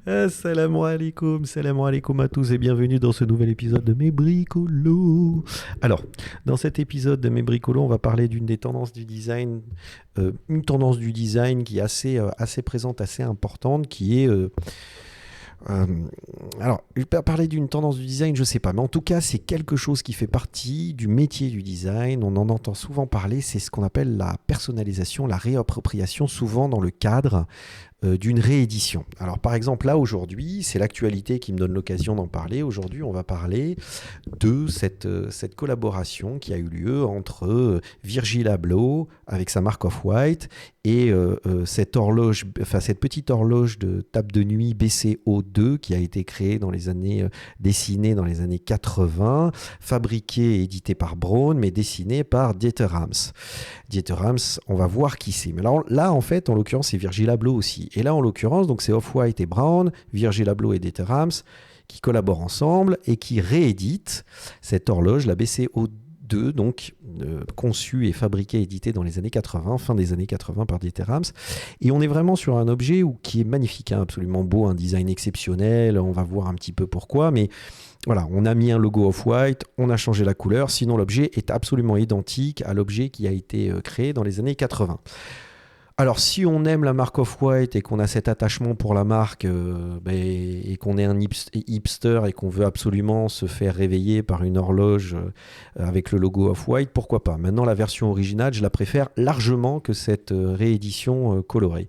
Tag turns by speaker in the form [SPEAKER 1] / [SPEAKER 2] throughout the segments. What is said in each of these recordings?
[SPEAKER 1] Salam alaikum à tous et bienvenue dans ce nouvel épisode de Mes Bricolos. Alors, dans cet épisode de Mes Bricolos, on va parler d'une des tendances du design, une tendance du design qui est assez présente, assez importante, qui est euh, alors, je peux parler d'une tendance du design, je sais pas, mais en tout cas, c'est quelque chose qui fait partie du métier du design. On en entend souvent parler, c'est ce qu'on appelle la personnalisation, la réappropriation, souvent dans le cadre d'une réédition. Alors par exemple là aujourd'hui, c'est l'actualité qui me donne l'occasion d'en parler. Aujourd'hui on va parler de cette collaboration qui a eu lieu entre Virgil Abloh avec sa marque Off-White et cette horloge, enfin cette petite horloge de table de nuit BCO2 qui a été créée dans les années, dessinée dans les années 80, fabriquée et éditée par Braun, mais dessinée par Dieter Rams. Dieter Rams, on va voir qui c'est. Mais là, en fait, en l'occurrence, c'est Virgil Abloh aussi. Et là, en l'occurrence, donc c'est Off-White et Braun, Virgil Abloh et Dieter Rams, qui collaborent ensemble et qui rééditent cette horloge, la BCO2, donc conçue et fabriquée et éditée dans les années 80, fin des années 80 par Dieter Rams. Et on est vraiment sur un objet qui est magnifique, hein, absolument beau, un design exceptionnel. On va voir un petit peu pourquoi, mais voilà, on a mis un logo Off-White, on a changé la couleur, sinon l'objet est absolument identique à l'objet qui a été créé dans les années 80. Alors si on aime la marque Off-White et qu'on a cet attachement pour la marque et qu'on est un hipster et qu'on veut absolument se faire réveiller par une horloge avec le logo Off-White, pourquoi pas. Maintenant la version originale, je la préfère largement que cette réédition colorée.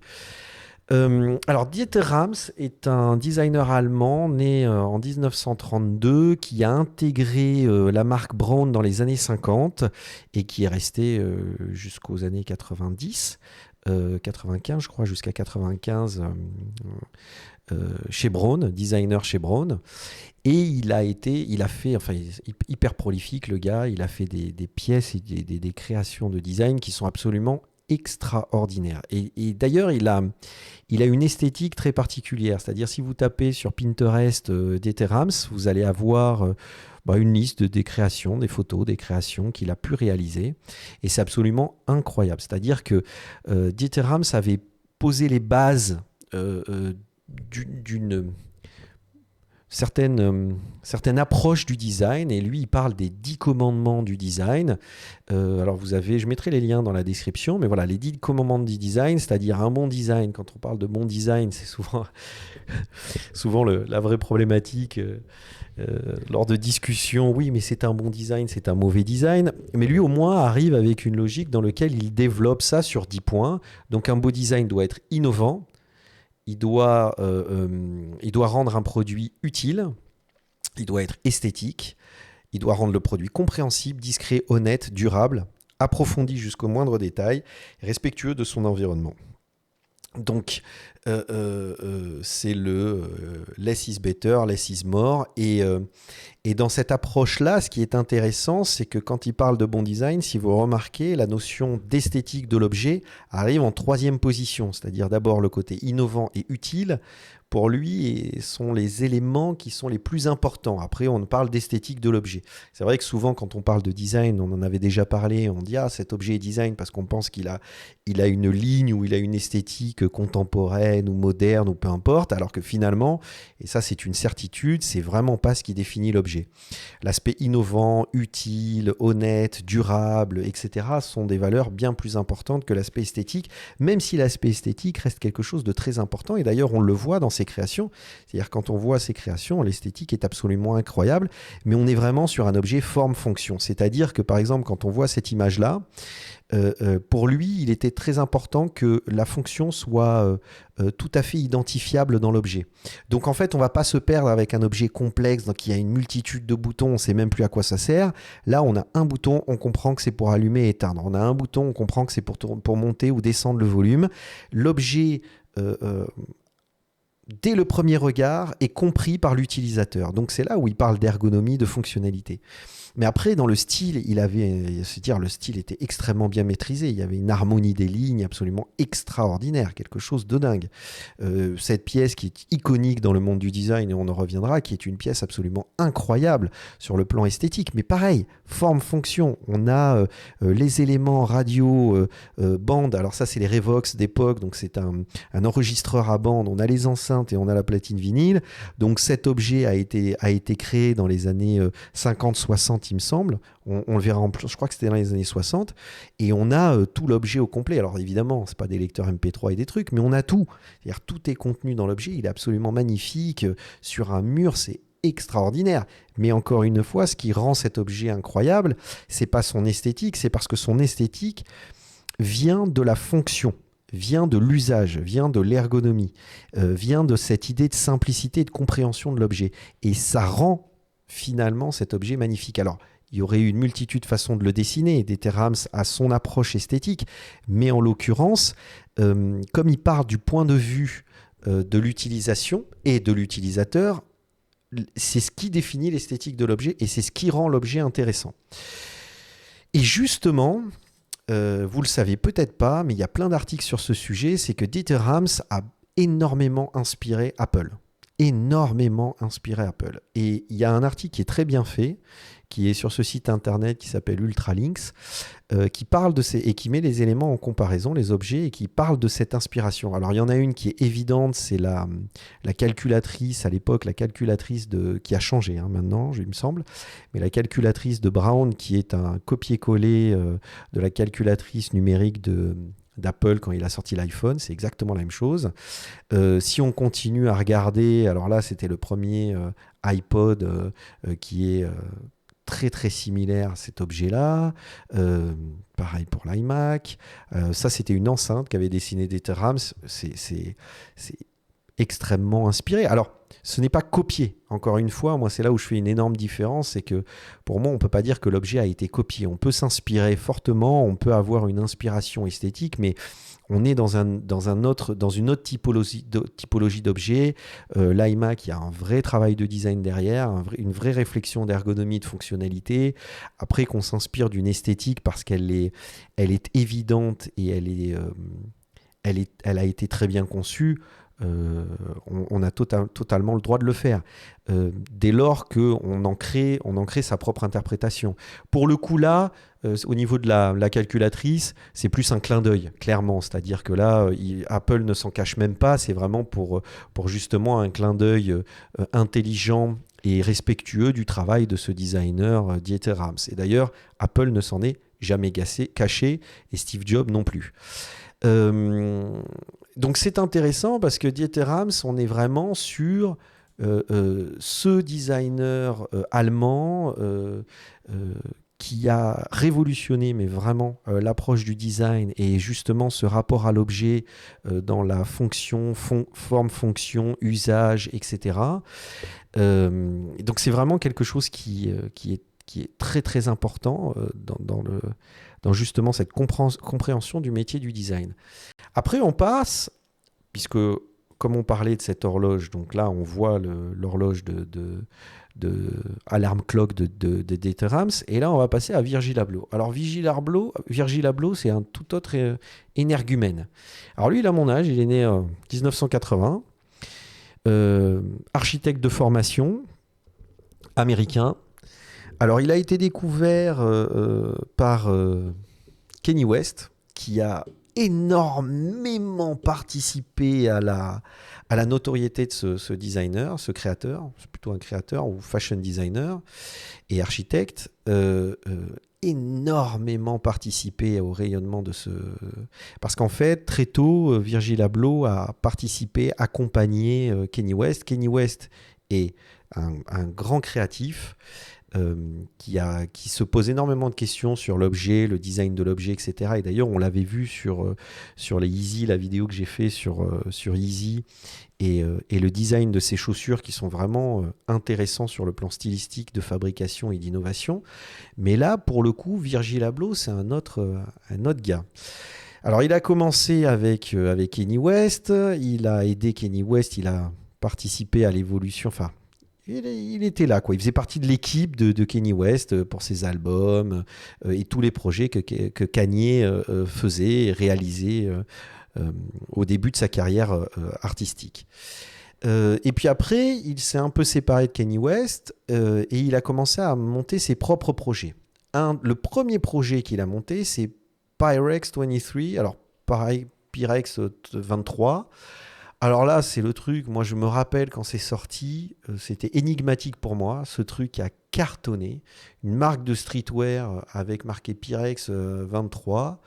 [SPEAKER 1] Alors Dieter Rams est un designer allemand né en 1932 qui a intégré la marque Braun dans les années 50 et qui est resté jusqu'aux années 90, 95 je crois, jusqu'à 95 chez Braun, designer chez Braun. Et il a fait, enfin, il est hyper prolifique le gars, il a fait des pièces et des créations de design qui sont absolument extraordinaires. Et d'ailleurs, il a une esthétique très particulière. C'est-à-dire, si vous tapez sur Pinterest Dieter Rams, vous allez avoir une liste des créations, des photos, des créations qu'il a pu réaliser. Et c'est absolument incroyable. C'est-à-dire que Dieter Rams avait posé les bases d'une certaine approche du design, et lui il parle des 10 commandements du design. Alors vous avez, je mettrai les liens dans la description, mais voilà, les 10 commandements du design, c'est-à-dire un bon design. Quand on parle de bon design, c'est souvent la vraie problématique lors de discussions. Oui, mais c'est un bon design, c'est un mauvais design. Mais lui au moins arrive avec une logique dans laquelle il développe ça sur 10 points. Donc un beau design doit être innovant, il doit rendre un produit utile, il doit être esthétique, il doit rendre le produit compréhensible, discret, honnête, durable, approfondi jusqu'au moindre détail, respectueux de son environnement. Donc, c'est le less is better, less is more. Et dans cette approche-là, ce qui est intéressant, c'est que quand il parle de bon design, si vous remarquez, la notion d'esthétique de l'objet arrive en troisième position. C'est-à-dire d'abord le côté innovant et utile. Pour lui, sont les éléments qui sont les plus importants. Après, on parle d'esthétique de l'objet. C'est vrai que souvent, quand on parle de design, on en avait déjà parlé, on dit « Ah, cet objet est design » parce qu'on pense qu'il a une ligne ou il a une esthétique contemporaine ou moderne ou peu importe, alors que finalement, et ça c'est une certitude, c'est vraiment pas ce qui définit l'objet. L'aspect innovant, utile, honnête, durable, etc. sont des valeurs bien plus importantes que l'aspect esthétique, même si l'aspect esthétique reste quelque chose de très important. Et d'ailleurs, on le voit dans ses créations. C'est-à-dire, quand on voit ses créations, l'esthétique est absolument incroyable, mais on est vraiment sur un objet forme-fonction. C'est-à-dire que, par exemple, quand on voit cette image-là, pour lui, il était très important que la fonction soit tout à fait identifiable dans l'objet. Donc en fait, on ne va pas se perdre avec un objet complexe, donc il y a une multitude de boutons, on ne sait même plus à quoi ça sert. Là, on a un bouton, on comprend que c'est pour allumer et éteindre. On a un bouton, on comprend que c'est pour monter ou descendre le volume. L'objet dès le premier regard, est compris par l'utilisateur. Donc c'est là où il parle d'ergonomie, de fonctionnalité. Mais après, dans le style, le style était extrêmement bien maîtrisé. Il y avait une harmonie des lignes absolument extraordinaire, quelque chose de dingue. Cette pièce qui est iconique dans le monde du design, et on en reviendra, qui est une pièce absolument incroyable sur le plan esthétique. Mais pareil, forme-fonction. On a les éléments radio, bande. Alors ça, c'est les Revox d'époque, donc c'est un enregistreur à bande. On a les enceintes et on a la platine vinyle. Donc cet objet a été créé dans les années 50-60, il me semble. On le verra je crois que c'était dans les années 60. Et on a tout l'objet au complet. Alors évidemment, c'est pas des lecteurs MP3 et des trucs, mais on a tout. C'est-à-dire tout est contenu dans l'objet. Il est absolument magnifique. Sur un mur, c'est extraordinaire. Mais encore une fois, ce qui rend cet objet incroyable, c'est pas son esthétique, c'est parce que son esthétique vient de la fonction, vient de l'usage, vient de l'ergonomie, vient de cette idée de simplicité et de compréhension de l'objet. Et ça rend finalement cet objet magnifique. Alors, il y aurait eu une multitude de façons de le dessiner. Dieter a son approche esthétique, mais en l'occurrence, comme il part du point de vue de l'utilisation et de l'utilisateur, c'est ce qui définit l'esthétique de l'objet et c'est ce qui rend l'objet intéressant. Et justement, vous le savez peut-être pas, mais il y a plein d'articles sur ce sujet, c'est que Dieter Rams a énormément inspiré Apple. Énormément inspiré Apple. Et il y a un article qui est très bien fait, qui est sur ce site internet qui s'appelle Ultralinks, qui parle de et qui met les éléments en comparaison, les objets, et qui parle de cette inspiration. Alors il y en a une qui est évidente, c'est la calculatrice, à l'époque, la calculatrice qui a changé maintenant, il me semble, mais la calculatrice de Brown, qui est un copier-coller de la calculatrice numérique d'Apple quand il a sorti l'iPhone, c'est exactement la même chose. Si on continue à regarder, alors là c'était le premier iPod qui est très très similaire à cet objet-là. Pareil pour l'iMac. Ça c'était une enceinte qu'avait dessinée Dieter Rams. C'est extrêmement inspiré. Alors, ce n'est pas copié. Encore une fois, moi, c'est là où je fais une énorme différence, c'est que pour moi, on ne peut pas dire que l'objet a été copié. On peut s'inspirer fortement, on peut avoir une inspiration esthétique, mais on est dans une autre typologie d'objets. L'iMac, il y a un vrai travail de design derrière, une vraie réflexion d'ergonomie, de fonctionnalité. Après, qu'on s'inspire d'une esthétique parce qu'elle est évidente et elle a été très bien conçue. On a totalement le droit de le faire dès lors qu'on en crée sa propre interprétation. Pour le coup là, au niveau de la calculatrice, c'est plus un clin d'œil, clairement. C'est-à-dire que là, Apple ne s'en cache même pas, c'est vraiment pour justement un clin d'œil intelligent et respectueux du travail de ce designer Dieter Rams. Et d'ailleurs, Apple ne s'en est jamais caché et Steve Jobs non plus. Donc c'est intéressant parce que Dieter Rams, on est vraiment sur ce designer allemand qui a révolutionné mais vraiment l'approche du design et justement ce rapport à l'objet dans la fonction, forme, fonction, usage, etc. Donc c'est vraiment quelque chose qui est très très important dans justement cette compréhension du métier du design. Après, on passe, puisque comme on parlait de cette horloge, donc là, on voit l'horloge de Alarm Clock de Dieter Rams, et là, on va passer à Virgil Abloh. Alors, Virgil Abloh, c'est un tout autre énergumène. Alors, lui, il a mon âge, il est né en 1980, architecte de formation, américain. Alors, il a été découvert par Kanye West, qui a énormément participé à la notoriété de ce designer, ce créateur, c'est plutôt un créateur ou fashion designer et architecte, énormément participé au rayonnement de ce... Parce qu'en fait, très tôt, Virgil Abloh a participé, accompagné Kanye West. Kanye West est un grand créatif, qui se pose énormément de questions sur l'objet, le design de l'objet, etc. Et d'ailleurs, on l'avait vu sur les Yeezy, la vidéo que j'ai fait sur Yeezy, et le design de ces chaussures qui sont vraiment intéressants sur le plan stylistique, de fabrication et d'innovation. Mais là, pour le coup, Virgil Abloh, c'est un autre gars. Alors, il a commencé avec Kanye West, il a aidé Kanye West, il a participé à l'évolution, enfin, il était là, quoi. Il faisait partie de l'équipe de Kanye West pour ses albums et tous les projets que Kanye faisait et réalisait au début de sa carrière artistique. Et puis après, il s'est un peu séparé de Kanye West et il a commencé à monter ses propres projets. Le premier projet qu'il a monté, c'est Pyrex 23. Alors, pareil, Pyrex 23. Alors là, c'est le truc, moi je me rappelle quand c'est sorti, c'était énigmatique pour moi, ce truc a cartonné, une marque de streetwear avec marqué Pyrex 23.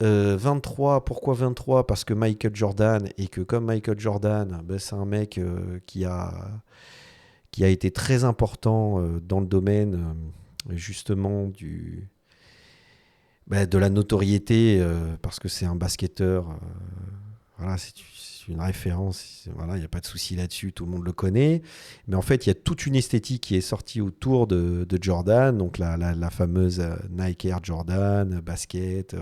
[SPEAKER 1] 23, pourquoi 23? Parce que Michael Jordan, et que comme Michael Jordan, ben, c'est un mec qui a été très important dans le domaine justement de la notoriété, parce que c'est un basketteur, voilà, c'est une référence, voilà, il n'y a pas de souci là-dessus, tout le monde le connaît. Mais en fait, il y a toute une esthétique qui est sortie autour de Jordan, donc la fameuse Nike Air Jordan, basket,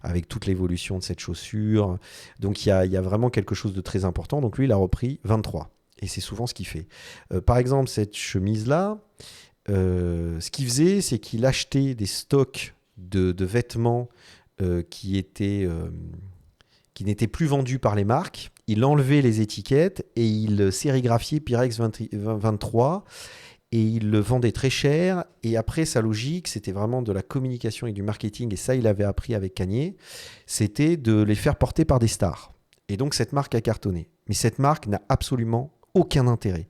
[SPEAKER 1] avec toute l'évolution de cette chaussure. Donc il y a vraiment quelque chose de très important. Donc lui, il a repris 23. Et c'est souvent ce qu'il fait. Par exemple, cette chemise-là, ce qu'il faisait, c'est qu'il achetait des stocks de vêtements qui n'étaient plus vendus par les marques. Il enlevait les étiquettes et il sérigraphiait Pyrex 23 et il le vendait très cher. Et après, sa logique, c'était vraiment de la communication et du marketing, et ça, il avait appris avec Kanye, c'était de les faire porter par des stars. Et donc, cette marque a cartonné. Mais cette marque n'a absolument aucun intérêt.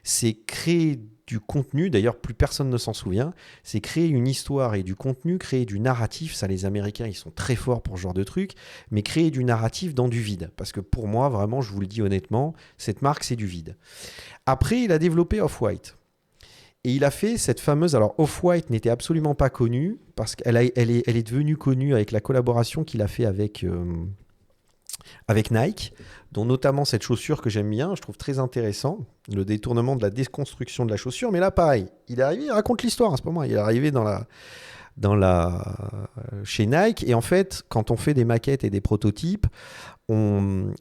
[SPEAKER 1] C'est créer du contenu, d'ailleurs plus personne ne s'en souvient, c'est créer une histoire et du contenu, créer du narratif, ça les Américains ils sont très forts pour ce genre de truc, mais créer du narratif dans du vide, parce que pour moi vraiment, je vous le dis honnêtement, cette marque c'est du vide. Après il a développé Off-White, et il a fait cette fameuse, alors Off-White n'était absolument pas connue, parce qu'elle est devenue connue avec la collaboration qu'il a fait avec Nike, dont notamment cette chaussure que j'aime bien, je trouve très intéressant, le détournement de la déconstruction de la chaussure. Mais là, pareil, il est arrivé, il raconte l'histoire à ce moment. Il est arrivé chez Nike, et en fait, quand on fait des maquettes et des prototypes, on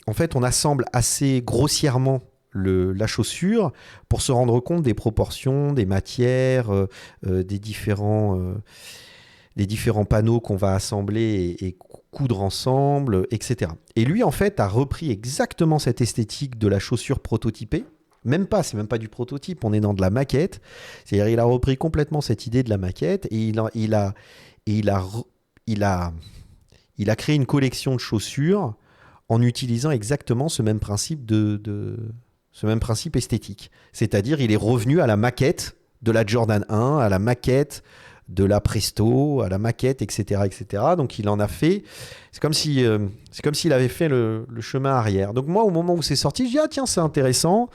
[SPEAKER 1] assemble assez grossièrement la chaussure pour se rendre compte des proportions, des matières, des différents panneaux qu'on va assembler et coudre ensemble, etc. Et lui, en fait, a repris exactement cette esthétique de la chaussure prototypée. C'est même pas du prototype, on est dans de la maquette. C'est-à-dire, il a repris complètement cette idée de la maquette et il a créé une collection de chaussures en utilisant exactement ce même principe ce même principe esthétique. C'est-à-dire, il est revenu à la maquette de la Jordan 1, à la maquette de la Presto, à la maquette, etc., etc. Donc il en a fait. C'est comme s'il avait fait le chemin arrière. Donc moi, au moment où c'est sorti, je dis ah tiens, c'est intéressant.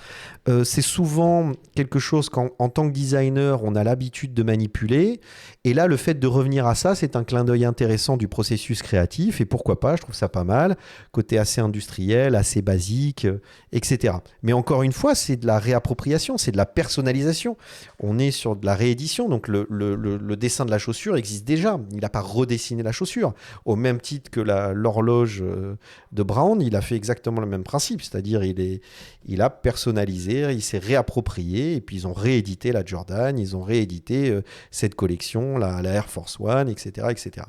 [SPEAKER 1] C'est souvent quelque chose qu'en tant que designer, on a l'habitude de manipuler. Et là, le fait de revenir à ça, c'est un clin d'œil intéressant du processus créatif. Et pourquoi pas, je trouve ça pas mal. Côté assez industriel, assez basique, etc. Mais encore une fois, c'est de la réappropriation, c'est de la personnalisation. On est sur de la réédition. Donc le dessin de la chaussure existe déjà. Il n'a pas redessiné la chaussure. Au même titre que l'horloge de Brown, il a fait exactement le même principe. C'est-à-dire, il a personnalisé, il s'est réapproprié, et puis ils ont réédité la Jordan, ils ont réédité cette collection, la Air Force One, etc., etc.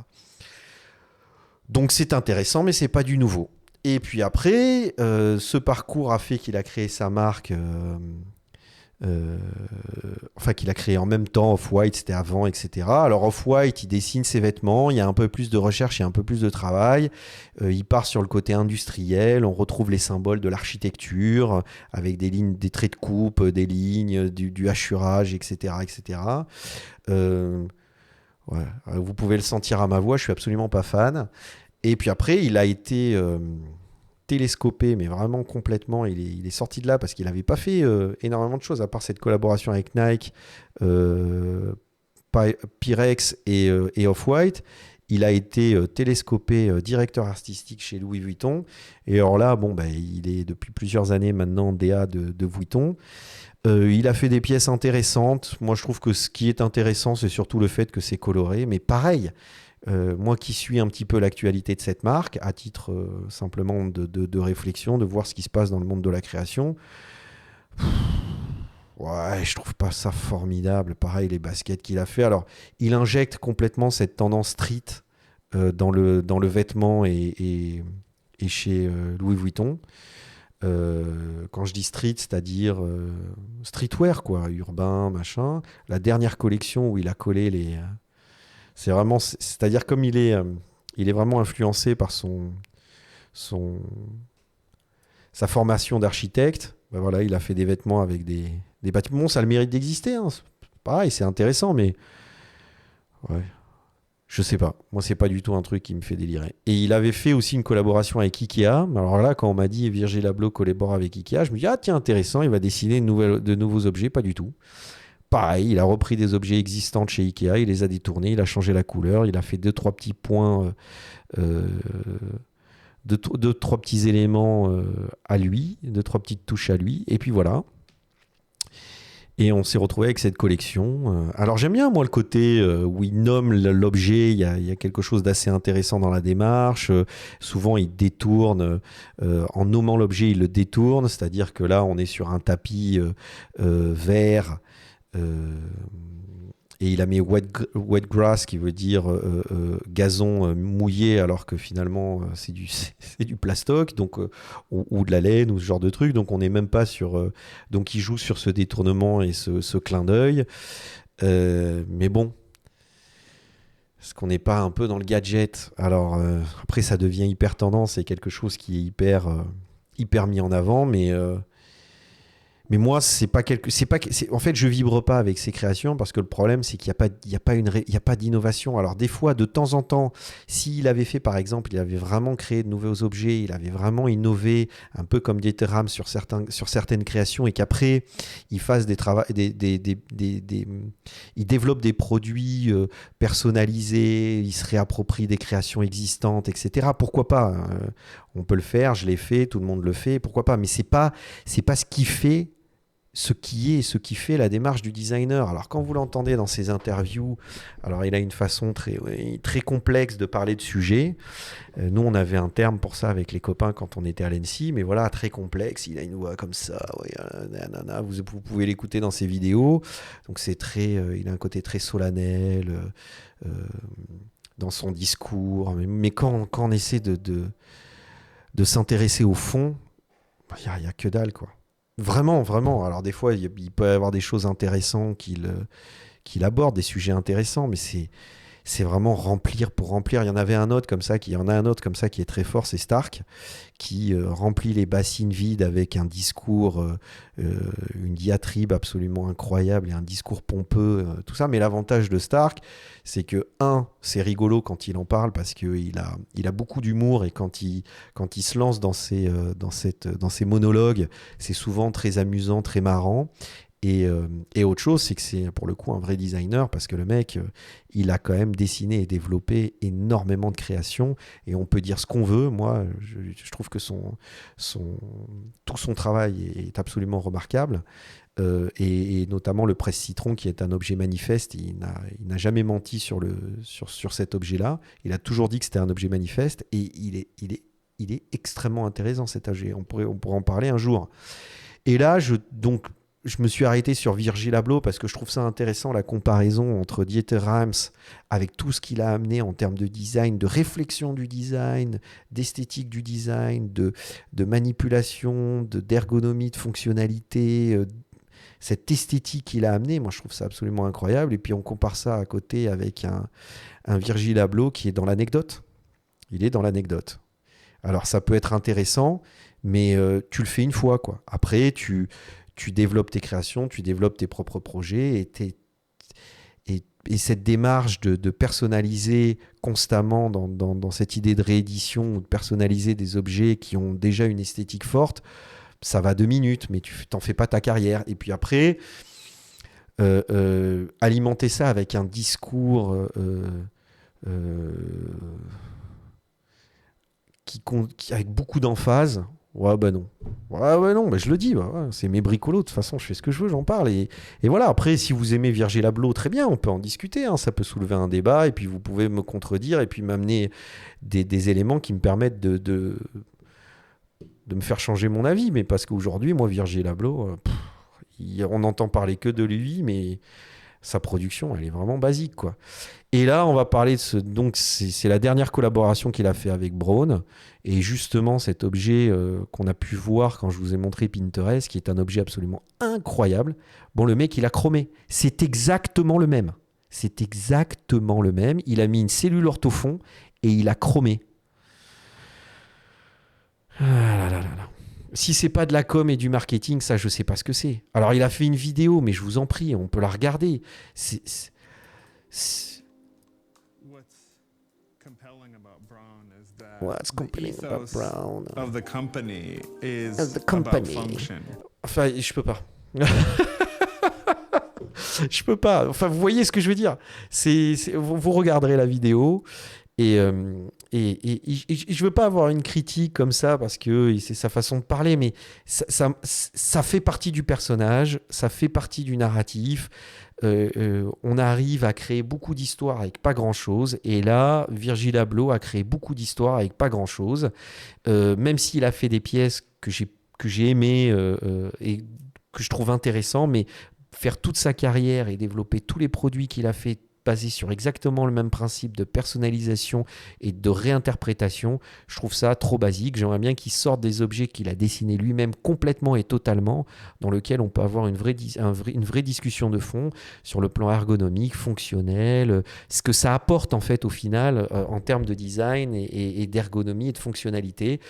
[SPEAKER 1] Donc c'est intéressant, mais c'est pas du nouveau. Et puis après, ce parcours a fait qu'il a créé sa marque, qu'il a créé en même temps. Off-White, c'était avant, etc. Alors Off-White, il dessine ses vêtements, il y a un peu plus de recherche, il y a un peu plus de travail, il part sur le côté industriel, on retrouve les symboles de l'architecture, avec des lignes, des traits de coupe, des lignes, du hachurage, etc., etc. Ouais, vous pouvez le sentir à ma voix, je suis absolument pas fan. Et puis après, il a été télescopé, mais vraiment complètement. Il est sorti de là parce qu'il n'avait pas fait énormément de choses, à part cette collaboration avec Nike, Pyrex et Off-White. Il a été télescopé directeur artistique chez Louis Vuitton. Et alors là, il est depuis plusieurs années maintenant DA de Vuitton. Il a fait des pièces intéressantes. Moi, je trouve que ce qui est intéressant, c'est surtout le fait que c'est coloré. Mais pareil, moi qui suis un petit peu l'actualité de cette marque, à titre simplement de réflexion, de voir ce qui se passe dans le monde de la création, Ouais, je trouve pas ça formidable. Pareil, les baskets qu'il a fait. Alors, il injecte complètement cette tendance street dans le vêtement et chez Louis Vuitton. Quand je dis street, c'est-à-dire streetwear, quoi, urbain, machin. La dernière collection où il a collé les. C'est vraiment. C'est-à-dire comme il est vraiment influencé par son, sa formation d'architecte. Ben voilà, il a fait des vêtements avec des bâtiments. Bon, ça a le mérite d'exister. Hein. C'est pareil, c'est intéressant, mais ouais, je sais pas. Moi, c'est pas du tout un truc qui me fait délirer. Et il avait fait aussi une collaboration avec Ikea. Alors là, quand on m'a dit Virgil Abloh collabore avec Ikea, je me dis ah tiens intéressant, il va dessiner de nouveaux objets. Pas du tout. Pareil, il a repris des objets existants de chez Ikea, il les a détournés, il a changé la couleur, il a fait deux trois petits points, euh, deux, trois petits éléments à lui, deux trois petites touches à lui, et puis voilà. Et on s'est retrouvé avec cette collection. Alors j'aime bien moi le côté où il nomme l'objet, il y a quelque chose d'assez intéressant dans la démarche. Souvent il détourne, en nommant l'objet il le détourne, c'est-à-dire que là on est sur un tapis vert. euh, et il a mis wet grass qui veut dire gazon mouillé alors que finalement c'est du plastoc donc, ou de la laine ou ce genre de truc. Donc on n'est même pas sur... donc il joue sur ce détournement et ce clin d'œil. Mais bon, est-ce qu'on n'est pas un peu dans le gadget? Alors après ça devient hyper tendance, c'est quelque chose qui est hyper mis en avant, mais moi, en fait, je vibre pas avec ces créations parce que le problème, c'est qu'il n'y a pas d'innovation. Alors, des fois, de temps en temps, s'il avait fait, par exemple, il avait vraiment créé de nouveaux objets, il avait vraiment innové, un peu comme Dieter Rams sur certaines créations et qu'après, il fasse il développe des produits personnalisés, il se réapproprie des créations existantes, etc. Pourquoi pas, hein. On peut le faire, je l'ai fait, tout le monde le fait, pourquoi pas. Mais c'est pas ce qui fait la démarche du designer. Alors quand vous l'entendez dans ses interviews, alors il a une façon très complexe de parler de sujets. Nous on avait un terme pour ça avec les copains quand on était à l'ENSI, mais voilà, très complexe. Il a une voix comme ça, ouais, nanana. Vous pouvez l'écouter dans ses vidéos. Donc il a un côté très solennel euh, dans son discours. Mais quand on essaie de s'intéresser au fond, il y a que dalle quoi. Vraiment, vraiment. Alors des fois, il peut y avoir des choses intéressantes qu'il aborde, des sujets intéressants, mais c'est vraiment remplir pour remplir. Il y en a un autre comme ça qui est très fort, c'est Stark, qui remplit les bassines vides avec un discours, une diatribe absolument incroyable et un discours pompeux, tout ça. Mais l'avantage de Stark, c'est que, c'est rigolo quand il en parle parce qu'il a beaucoup d'humour et quand il se lance dans ses monologues, c'est souvent très amusant, très marrant. Et autre chose, c'est que c'est pour le coup un vrai designer parce que le mec, il a quand même dessiné et développé énormément de créations et on peut dire ce qu'on veut. Moi, je trouve que tout son travail est absolument remarquable. Et notamment le presse-citron qui est un objet manifeste. Il n'a jamais menti sur cet objet-là. Il a toujours dit que c'était un objet manifeste et il est extrêmement intéressant cet objet. On pourrait en parler un jour. Et là, je me suis arrêté sur Virgil Abloh parce que je trouve ça intéressant, la comparaison entre Dieter Rams avec tout ce qu'il a amené en termes de design, de réflexion du design, d'esthétique du design, de manipulation, d'ergonomie, de fonctionnalité, cette esthétique qu'il a amené. Moi, je trouve ça absolument incroyable. Et puis, on compare ça à côté avec un Virgil Abloh qui est dans l'anecdote. Il est dans l'anecdote. Alors, ça peut être intéressant, mais tu le fais une fois, quoi. Après, tu développes tes créations, tu développes tes propres projets et cette démarche de personnaliser constamment dans cette idée de réédition ou de personnaliser des objets qui ont déjà une esthétique forte, ça va 2 minutes, mais tu t'en fais pas ta carrière. Et puis après, alimenter ça avec un discours euh, avec beaucoup d'emphase. Ouais, bah non. Ouais, non, bah je le dis, bah, ouais, c'est mes bricolos, de toute façon, je fais ce que je veux, j'en parle. Et voilà, après, si vous aimez Virgil Abloh, très bien, on peut en discuter, hein, ça peut soulever un débat, et puis vous pouvez me contredire, et puis m'amener des éléments qui me permettent de me faire changer mon avis. Mais parce qu'aujourd'hui, moi, Virgil Abloh, On n'entend parler que de lui, mais sa production, elle est vraiment basique, quoi. Et là, on va parler de ce... Donc, c'est la dernière collaboration qu'il a fait avec Braun. Et justement, cet objet qu'on a pu voir quand je vous ai montré Pinterest, qui est un objet absolument incroyable. Bon, le mec, il a chromé. C'est exactement le même. C'est exactement le même. Il a mis une cellule orthofond et il a chromé. Ah là là là là. Si c'est pas de la com et du marketing, ça, je sais pas ce que c'est. Alors, il a fait une vidéo, mais je vous en prie, on peut la regarder. C'est- What's compelling about Braun
[SPEAKER 2] of the company
[SPEAKER 1] of
[SPEAKER 2] is
[SPEAKER 1] the
[SPEAKER 2] about
[SPEAKER 1] company?
[SPEAKER 2] function.
[SPEAKER 1] Enfin, je peux pas. Je peux pas. Enfin, vous voyez ce que je veux dire. Vous regarderez la vidéo. Et je veux pas avoir une critique comme ça parce que c'est sa façon de parler, mais ça fait partie du personnage, ça fait partie du narratif. On arrive à créer beaucoup d'histoires avec pas grand-chose. Et là, Virgil Abloh a créé beaucoup d'histoires avec pas grand-chose. Même s'il a fait des pièces que j'ai aimées et que je trouve intéressantes, mais faire toute sa carrière et développer tous les produits qu'il a fait basés sur exactement le même principe de personnalisation et de réinterprétation, je trouve ça trop basique. J'aimerais bien qu'il sorte des objets qu'il a dessinés lui-même complètement et totalement, dans lequel on peut avoir une vraie discussion de fond sur le plan ergonomique, fonctionnel, ce que ça apporte en fait au final en termes de design et d'ergonomie et de fonctionnalité.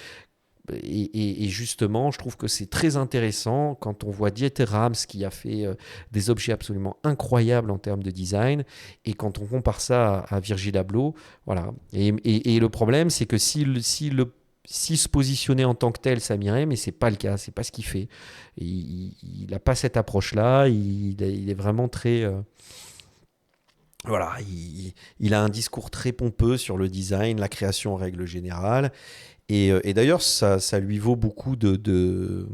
[SPEAKER 1] Et justement, je trouve que c'est très intéressant quand on voit Dieter Rams qui a fait des objets absolument incroyables en termes de design, et quand on compare ça à Virgil Abloh, voilà. Et le problème, c'est que s'il se positionnait en tant que tel, ça m'irait, mais c'est pas le cas, c'est pas ce qu'il fait. Il n'a pas cette approche-là, il est vraiment très... voilà, il a un discours très pompeux sur le design, la création en règle générale. Et d'ailleurs, ça lui vaut beaucoup de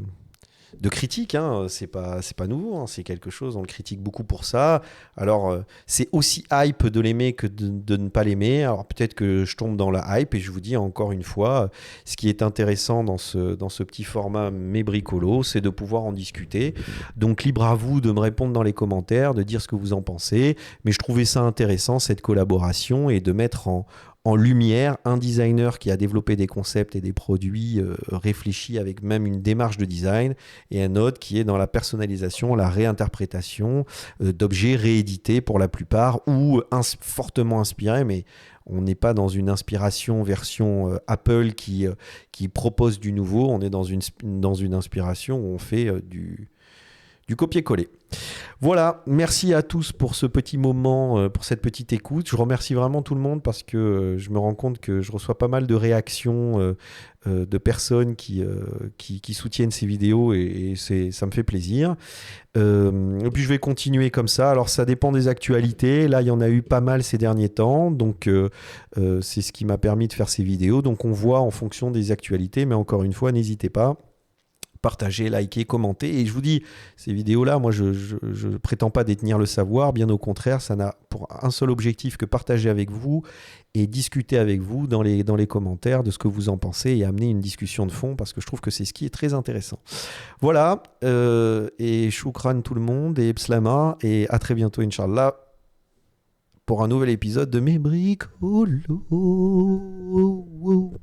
[SPEAKER 1] critiques. Hein. C'est pas nouveau. Hein. C'est quelque chose, on le critique beaucoup pour ça. Alors, c'est aussi hype de l'aimer que de ne pas l'aimer. Alors, peut-être que je tombe dans la hype et je vous dis encore une fois, ce qui est intéressant dans ce petit format Mes Bricolos, c'est de pouvoir en discuter. Donc, libre à vous de me répondre dans les commentaires, de dire ce que vous en pensez. Mais je trouvais ça intéressant, cette collaboration, et de mettre en lumière un designer qui a développé des concepts et des produits réfléchis avec même une démarche de design, et un autre qui est dans la personnalisation, la réinterprétation d'objets réédités pour la plupart ou fortement inspirés, mais on n'est pas dans une inspiration version Apple qui propose du nouveau, on est dans une inspiration où on fait du copier-coller. Voilà, merci à tous pour ce petit moment, pour cette petite écoute. Je remercie vraiment tout le monde parce que je me rends compte que je reçois pas mal de réactions de personnes qui soutiennent ces vidéos, et ça me fait plaisir. Et puis je vais continuer comme ça. Alors ça dépend des actualités. Là, il y en a eu pas mal ces derniers temps, donc c'est ce qui m'a permis de faire ces vidéos. Donc on voit en fonction des actualités, mais encore une fois, n'hésitez pas. Partagez, likez, commentez. Et je vous dis, ces vidéos-là, moi, je ne prétends pas détenir le savoir. Bien au contraire, ça n'a pour un seul objectif que partager avec vous et discuter avec vous dans les commentaires de ce que vous en pensez, et amener une discussion de fond, parce que je trouve que c'est ce qui est très intéressant. Voilà, et choukran tout le monde, et pslama, et à très bientôt, Inch'Allah, pour un nouvel épisode de Mes Bricolos.